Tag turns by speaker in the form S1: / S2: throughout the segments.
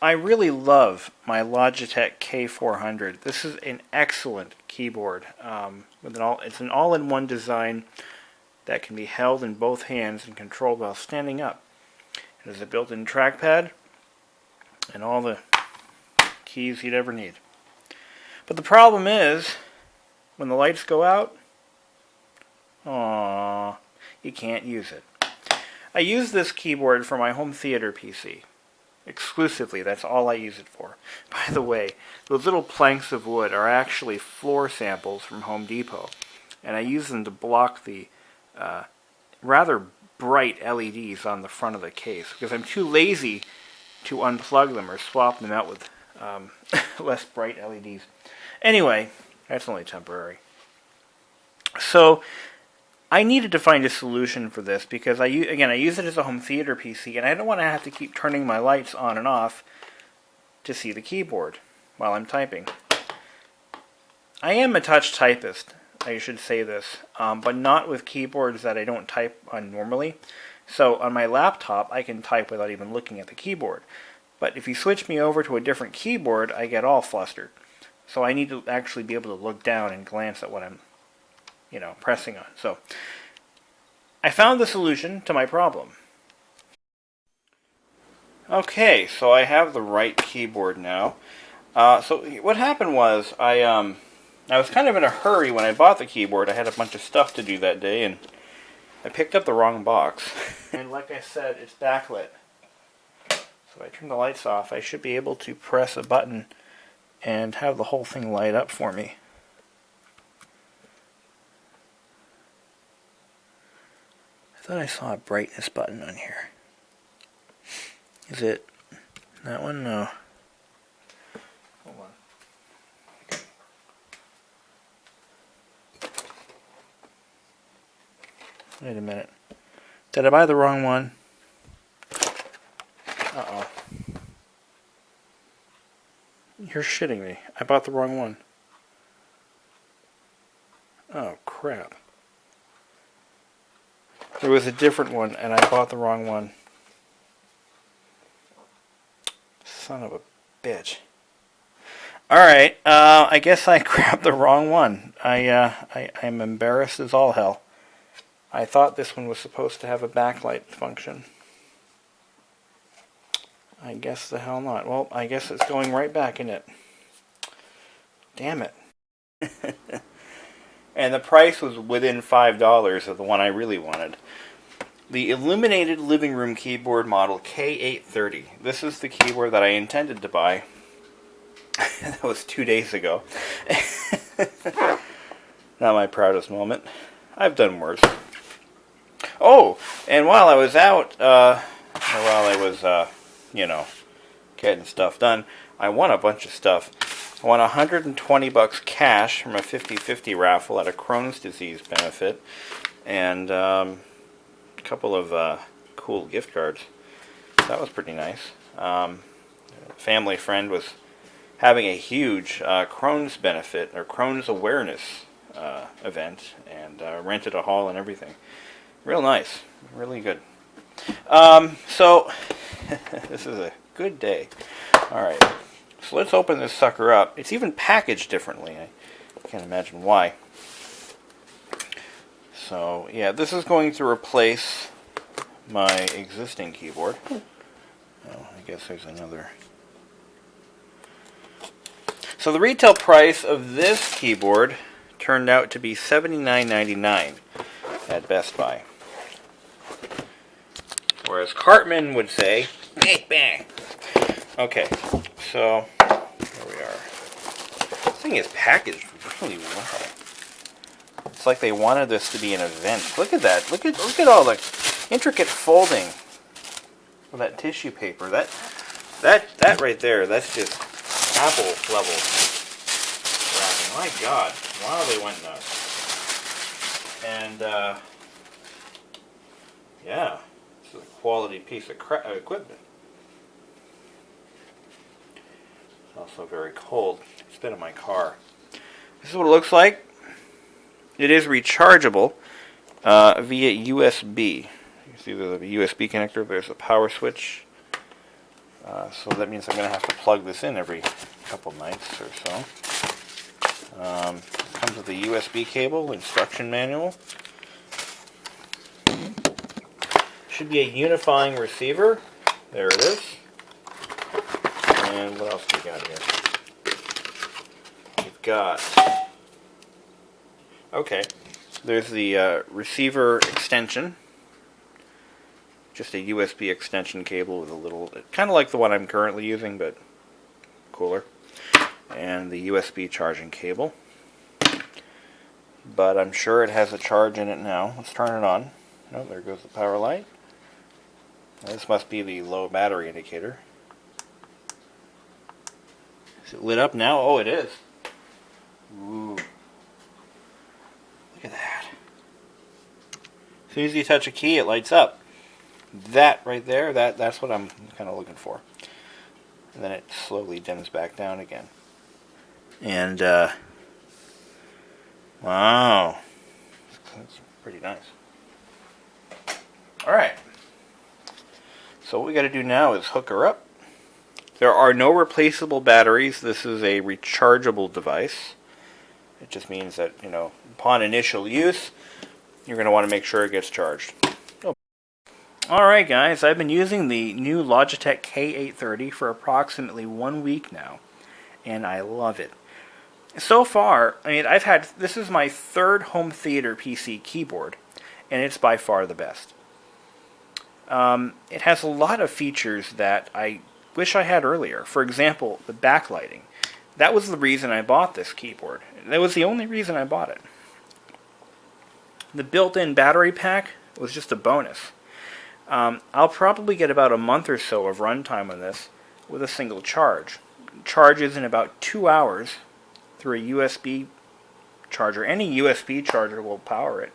S1: I really love my Logitech K830. This is an excellent keyboard. It's an all-in-one design that can be held in both hands and controlled while standing up. It has a built-in trackpad and all the keys you'd ever need. But the problem is, when the lights go out, you can't use it. I use this keyboard for my home theater PC. Exclusively, that's all I use it for. By the way, those little planks of wood are actually floor samples from Home Depot, and I use them to block the rather bright LEDs on the front of the case, because I'm too lazy to unplug them or swap them out with less bright LEDs. Anyway, that's only temporary. So, I needed to find a solution for this because I use it as a home theater PC, and I don't want to have to keep turning my lights on and off to see the keyboard while I'm typing. I am a touch typist, I should say this, but not with keyboards that I don't type on normally. So on my laptop, I can type without even looking at the keyboard. But if you switch me over to a different keyboard, I get all flustered. So I need to actually be able to look down and glance at what I'm pressing on. So I found the solution to my problem. Okay, so I have the right keyboard now. So what happened was I was kind of in a hurry when I bought the keyboard. I had a bunch of stuff to do that day, and I picked up the wrong box. And like I said, it's backlit. So I turn the lights off. I should be able to press a button and have the whole thing light up for me. I thought I saw a brightness button on here. Is it that one? No. Hold on. Wait a minute. Did I buy the wrong one? Uh-oh. You're shitting me. I bought the wrong one. Oh, crap. There was a different one, and I bought the wrong one. Son of a bitch. Alright, I guess I grabbed the wrong one. I'm embarrassed as all hell. I thought this one was supposed to have a backlight function. I guess the hell not. Well, I guess it's going right back in it. Damn it. And the price was within $5 of the one I really wanted. The illuminated living room keyboard model K830. This is the keyboard that I intended to buy. That was 2 days ago. Not my proudest moment. I've done worse. Oh, and while I was out, while I was, getting stuff done, I won a bunch of stuff. I won $120 cash from a 50-50 raffle at a Crohn's disease benefit, and a couple of cool gift cards. That was pretty nice. A family friend was having a huge Crohn's benefit, or Crohn's awareness event, and rented a hall and everything. Real nice. Really good. So, this is a good day. Alright. So let's open this sucker up. It's even packaged differently. I can't imagine why. So, yeah, this is going to replace my existing keyboard. Oh, I guess there's another. So the retail price of this keyboard turned out to be $79.99 at Best Buy. Whereas Cartman would say, bang, bang. Okay, so there we are. This thing is packaged really well. It's like they wanted this to be an event. Look at that. Look at all the intricate folding of that tissue paper. That right there, that's just Apple level wrapping. My God. Wow, they went nuts. And yeah, it's a quality piece of equipment. It's also very cold. It's been in my car. This is what it looks like. It is rechargeable via USB. You see the USB connector. There's a power switch. So that means I'm going to have to plug this in every couple nights or so. Comes with a USB cable, instruction manual. Should be a unifying receiver. There it is. And what else do we got here? We've got... Okay. There's the receiver extension. Just a USB extension cable with a little... kind of like the one I'm currently using, but cooler. And the USB charging cable. But I'm sure it has a charge in it now. Let's turn it on. Oh, there goes the power light. This must be the low battery indicator. Is it lit up now? Oh, it is. Ooh. Look at that. As soon as you touch a key, it lights up. That right there, that's what I'm kind of looking for. And then it slowly dims back down again. And, wow. That's pretty nice. Alright. So what we got to do now is hook her up. There are no replaceable batteries. This is a rechargeable device. It just means that, you know, upon initial use, you're going to want to make sure it gets charged. Oh. Alright guys, I've been using the new Logitech K830 for approximately 1 week now, and I love it. So far, I mean, this is my third home theater PC keyboard, and it's by far the best. It has a lot of features that I wish I had earlier. For example, the backlighting. That was the reason I bought this keyboard. That was the only reason I bought it. The built-in battery pack was just a bonus. I'll probably get about a month or so of runtime on this with a single charge. It charges in about 2 hours through a USB charger. Any USB charger will power it.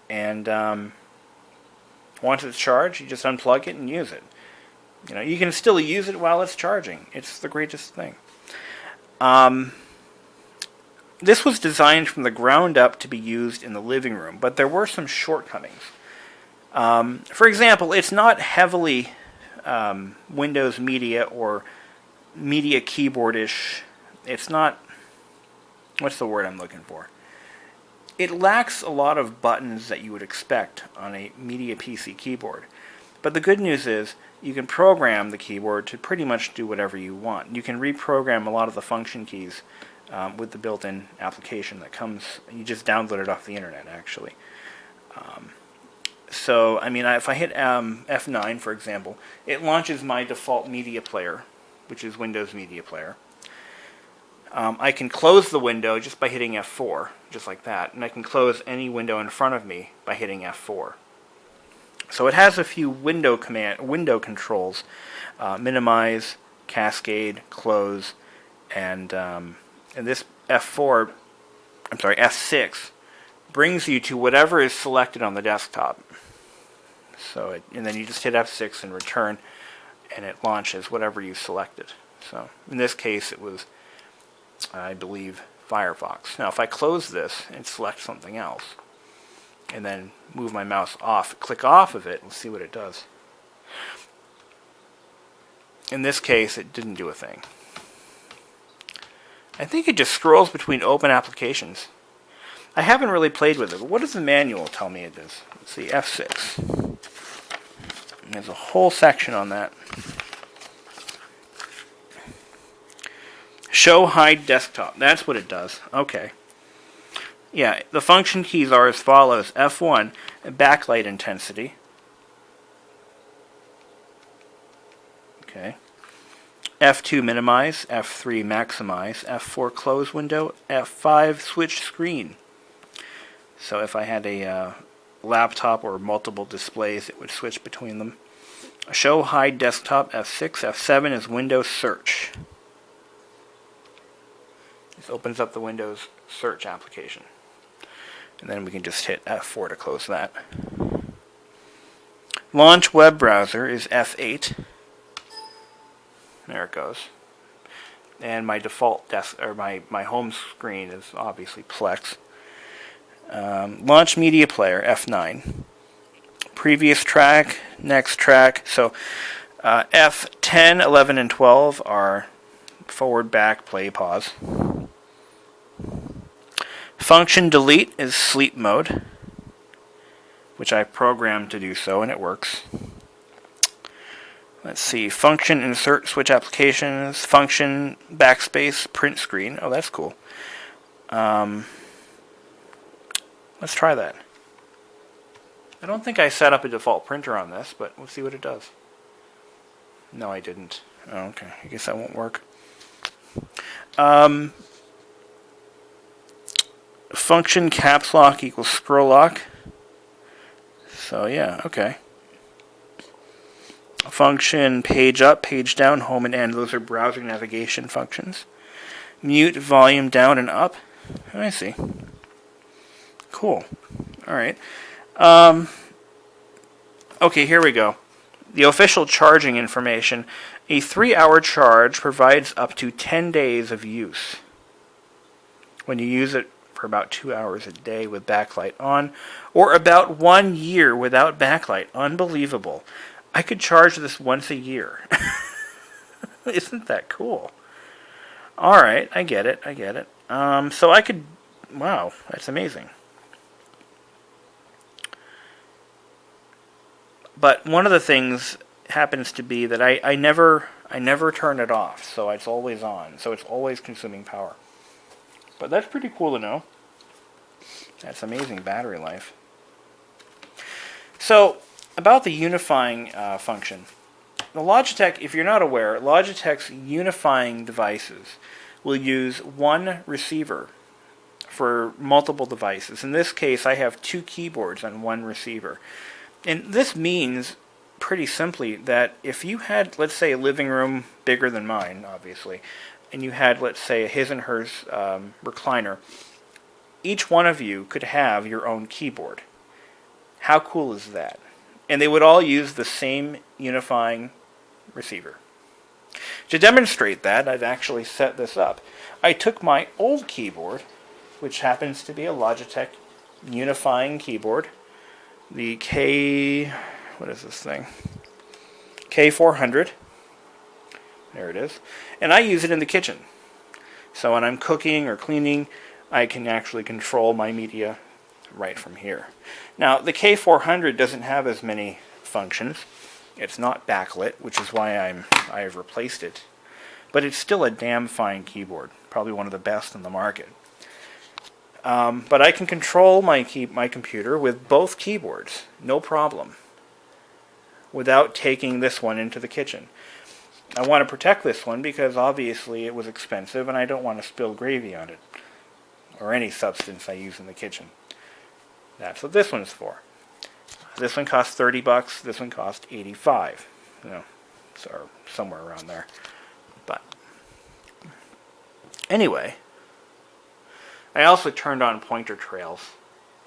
S1: And once it's charged, you just unplug it and use it. You know, you can still use it while it's charging. It's the greatest thing. This was designed from the ground up to be used in the living room, but there were some shortcomings. For example, it's not heavily Windows Media or Media Keyboard-ish. It's not... what's the word I'm looking for? It lacks a lot of buttons that you would expect on a Media PC keyboard. But the good news is you can program the keyboard to pretty much do whatever you want. You can reprogram a lot of the function keys with the built-in application that comes. You just download it off the internet, actually. So, I mean, if I hit F9, for example, it launches my default media player, which is Windows Media Player. I can close the window just by hitting F4, just like that. And I can close any window in front of me by hitting F4. So it has a few window controls, minimize, cascade, close, and this F6 brings you to whatever is selected on the desktop. So and then you just hit F6 and return, and it launches whatever you selected. So in this case, it was, I believe, Firefox. Now if I close this and select something else, and then move my mouse off, click off of it, and see what it does. In this case, it didn't do a thing. I think it just scrolls between open applications. I haven't really played with it, but what does the manual tell me it does? Let's see, F6. And there's a whole section on that. Show hide desktop. That's what it does. Okay. Yeah, the function keys are as follows. F1, backlight intensity. Okay. F2, minimize. F3, maximize. F4, close window. F5, switch screen. So if I had a laptop or multiple displays, it would switch between them. Show hide desktop. F6. F7 is Windows search. This opens up the Windows search application. And then we can just hit F4 to close that. Launch web browser is F8. There it goes. And my default my home screen is obviously Plex. Launch media player F9. Previous track, next track. So F10, 11, and 12 are forward, back, play, pause. Function delete is sleep mode, which I programmed to do so, and it works. Let's see, function insert switch applications, function backspace print screen. Oh, that's cool. Let's try that. I don't think I set up a default printer on this, but we'll see what it does. No, I didn't. Oh, okay, I guess that won't work. Function caps lock equals scroll lock. So yeah, okay. Function page up, page down, home and end. Those are browser navigation functions. Mute, volume down and up. I see. Cool. All right. Okay, here we go. The official charging information. A 3-hour charge provides up to 10 days of use. When you use it for about 2 hours a day with backlight on, or about 1 year without backlight. Unbelievable. I could charge this once a year. Isn't that cool? Alright, I get it. So I could... Wow, that's amazing. But one of the things happens to be that I never turn it off, so it's always on. So it's always consuming power. But that's pretty cool to know. That's amazing battery life. So, about the unifying function. The Logitech, if you're not aware, Logitech's unifying devices will use one receiver for multiple devices. In this case, I have 2 keyboards on one receiver. And this means, pretty simply, that if you had, let's say, a living room bigger than mine, obviously, and you had, let's say, a his and hers recliner, each one of you could have your own keyboard. How cool is that? And they would all use the same unifying receiver. To demonstrate that, I've actually set this up. I took my old keyboard, which happens to be a Logitech unifying keyboard, the what is this thing? K830. There it is. And I use it in the kitchen. So when I'm cooking or cleaning, I can actually control my media right from here. Now, the K830 doesn't have as many functions. It's not backlit, which is why I have replaced it. But it's still a damn fine keyboard. Probably one of the best on the market. But I can control my computer with both keyboards, no problem, without taking this one into the kitchen. I want to protect this one because obviously it was expensive and I don't want to spill gravy on it, or any substance I use in the kitchen. That's what this one's for. This one costs $30, this one costs $85. You know, so somewhere around there. But anyway, I also turned on pointer trails.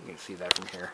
S1: You can see that from here.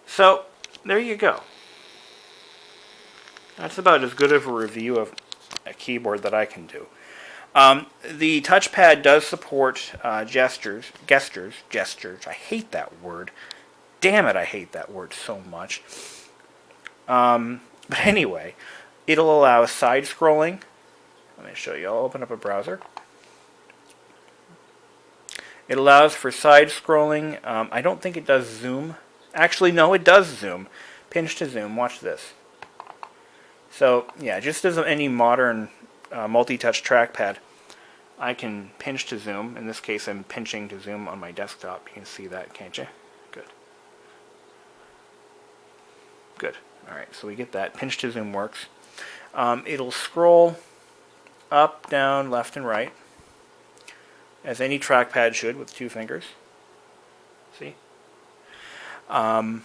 S1: So, there you go. That's about as good of a review of a keyboard that I can do. The touchpad does support gestures. I hate that word. Damn it, I hate that word so much. But anyway, it'll allow side scrolling. Let me show you. I'll open up a browser. It allows for side scrolling. I don't think it does zoom. Actually, no, it does zoom. Pinch to zoom. Watch this. So, yeah, just as any modern multi-touch trackpad, I can pinch to zoom. In this case, I'm pinching to zoom on my desktop. You can see that, can't you? Good. Good. Alright, so we get that. Pinch to zoom works. It'll scroll up, down, left, and right, as any trackpad should with 2 fingers. See? I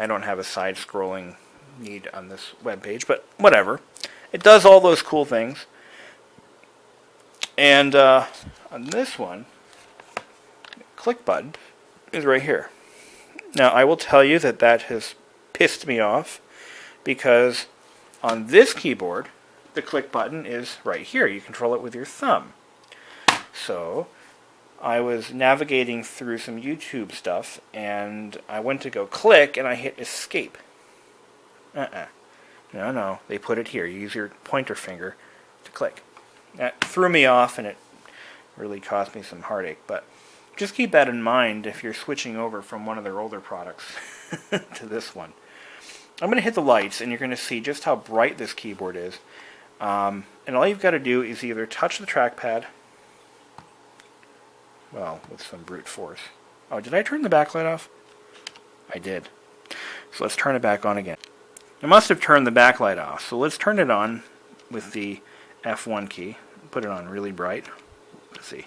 S1: don't have a side scrolling need on this web page, but whatever. It does all those cool things. And on this one, the click button is right here. Now, I will tell you that that has pissed me off because on this keyboard, the click button is right here. You control it with your thumb. So, I was navigating through some YouTube stuff, and I went to go click, and I hit escape. No, they put it here. You use your pointer finger to click. That threw me off, and it really caused me some heartache, but just keep that in mind if you're switching over from one of their older products to this one. I'm going to hit the lights, and you're going to see just how bright this keyboard is. And all you've got to do is either touch the trackpad, well, with some brute force. Oh, did I turn the backlight off? I did. So let's turn it back on again. I must have turned the backlight off, so let's turn it on with the F1 key. Put it on really bright. Let's see.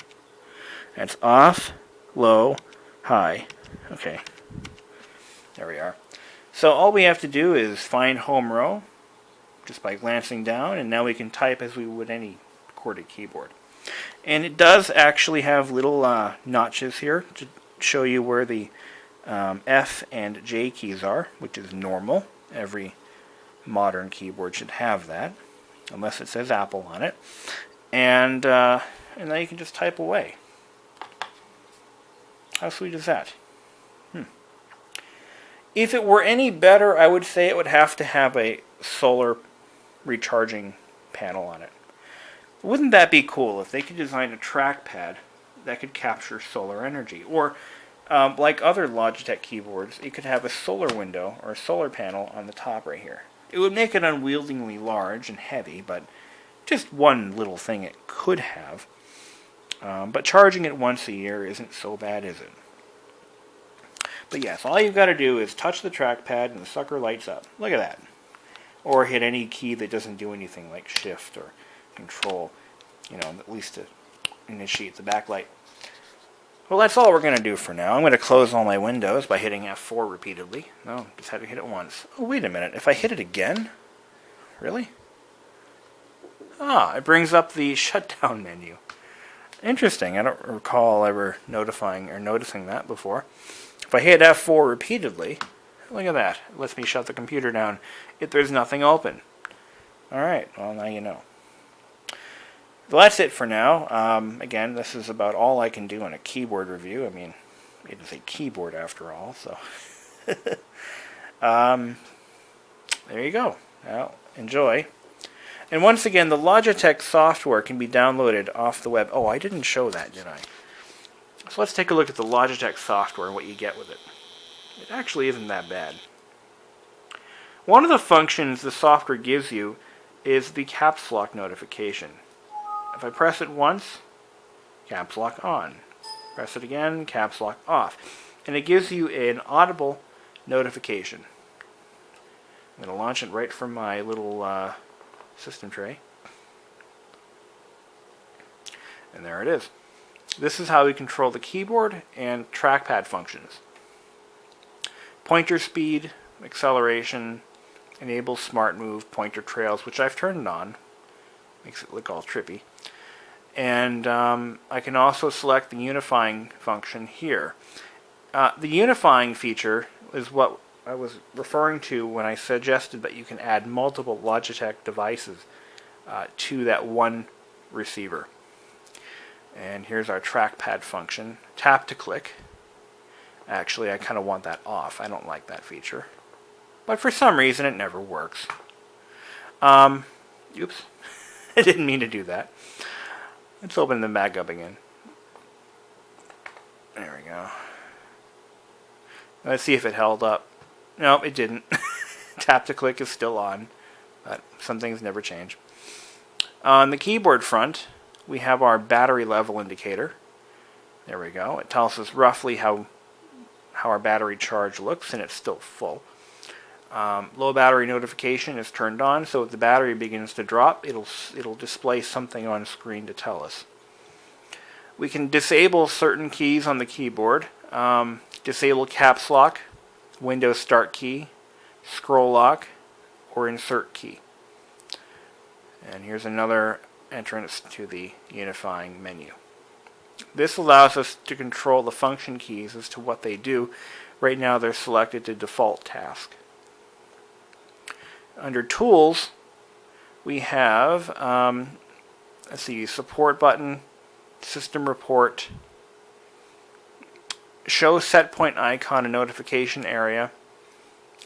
S1: That's off, low, high. Okay. There we are. So all we have to do is find home row just by glancing down, and now we can type as we would any corded keyboard. And it does actually have little notches here to show you where the F and J keys are, which is normal. Every modern keyboard should have that, unless it says Apple on it. And now you can just type away. How sweet is that? If it were any better, I would say it would have to have a solar recharging panel on it. Wouldn't that be cool if they could design a trackpad that could capture solar energy? Or, like other Logitech keyboards, it could have a solar window or a solar panel on the top right here. It would make it unwieldingly large and heavy, but just one little thing it could have. But charging it once a year isn't so bad, is it? But yes, all you've got to do is touch the trackpad and the sucker lights up. Look at that. Or hit any key that doesn't do anything like shift or control, at least to initiate the backlight. Well, that's all we're going to do for now. I'm going to close all my windows by hitting F4 repeatedly. No, just had to hit it once. Oh, wait a minute. If I hit it again? Really? It brings up the shutdown menu. Interesting. I don't recall ever noticing that before. If I hit F4 repeatedly, look at that. It lets me shut the computer down if there's nothing open. Alright, well, now you know. Well, that's it for now. Again, this is about all I can do in a keyboard review. I mean, it is a keyboard after all, so. There you go. Well, enjoy. And once again, the Logitech software can be downloaded off the web. Oh, I didn't show that, did I? So let's take a look at the Logitech software and what you get with it. It actually isn't that bad. One of the functions the software gives you is the caps lock notification. If I press it once, caps lock on. Press it again, caps lock off. And it gives you an audible notification. I'm going to launch it right from my little system tray. And there it is. This is how we control the keyboard and trackpad functions. Pointer speed, acceleration, enable smart move, pointer trails, which I've turned on. Makes it look all trippy. And I can also select the unifying function here. The unifying feature is what I was referring to when I suggested that you can add multiple Logitech devices to that one receiver. And here's our trackpad function. Tap to click. Actually, I kind of want that off. I don't like that feature. But for some reason, it never works. Oops. I didn't mean to do that. Let's open them back up again. There we go. Let's see if it held up. No, it didn't. Tap to click is still on. But some things never change. On the keyboard front, we have our battery level indicator. There we go. It tells us roughly how our battery charge looks, and it's still full. Low battery notification is turned on, so if the battery begins to drop, it'll display something on screen to tell us. We can disable certain keys on the keyboard. Disable caps lock, Windows start key, scroll lock, or insert key. And here's another entrance to the unifying menu. This allows us to control the function keys as to what they do. Right now they're selected to default task. Under tools, we have let's see, support button, system report, show set point icon in notification area.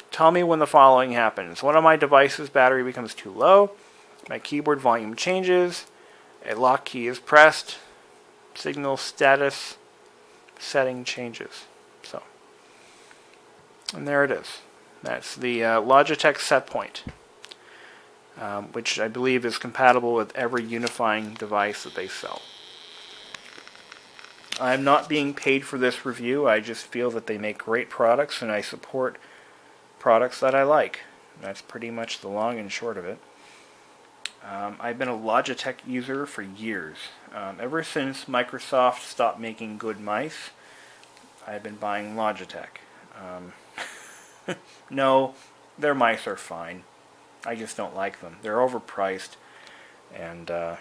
S1: Tell me when the following happens. One of my devices' battery becomes too low. My keyboard volume changes. A lock key is pressed. Signal status setting changes. So, and there it is. That's the Logitech set point, which I believe is compatible with every unifying device that they sell. I'm not being paid for this review. I just feel that they make great products, and I support products that I like. That's pretty much the long and short of it. I've been a Logitech user for years. Ever since Microsoft stopped making good mice, I've been buying Logitech. No, their mice are fine. I just don't like them. They're overpriced, and you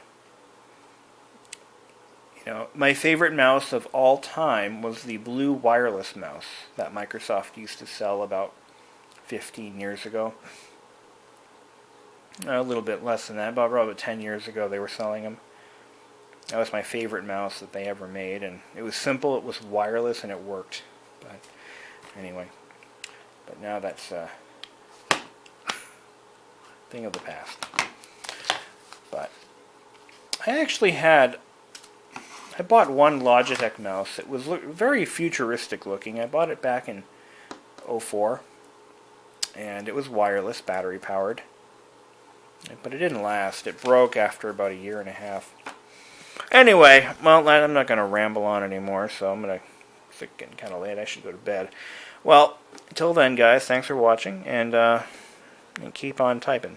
S1: know, my favorite mouse of all time was the blue wireless mouse that Microsoft used to sell about 15 years ago. A little bit less than that, but about 10 years ago they were selling them. That was my favorite mouse that they ever made, and it was simple, it was wireless, and it worked. But anyway, but now that's a thing of the past. But I actually I bought one Logitech mouse. It was very futuristic looking. I bought it back in 2004, and it was wireless, battery powered. But it didn't last. It broke after about a year and a half. Anyway, well, I'm not going to ramble on anymore, so I'm going to... It's getting kind of late. I should go to bed. Well, until then, guys, thanks for watching, and keep on typing.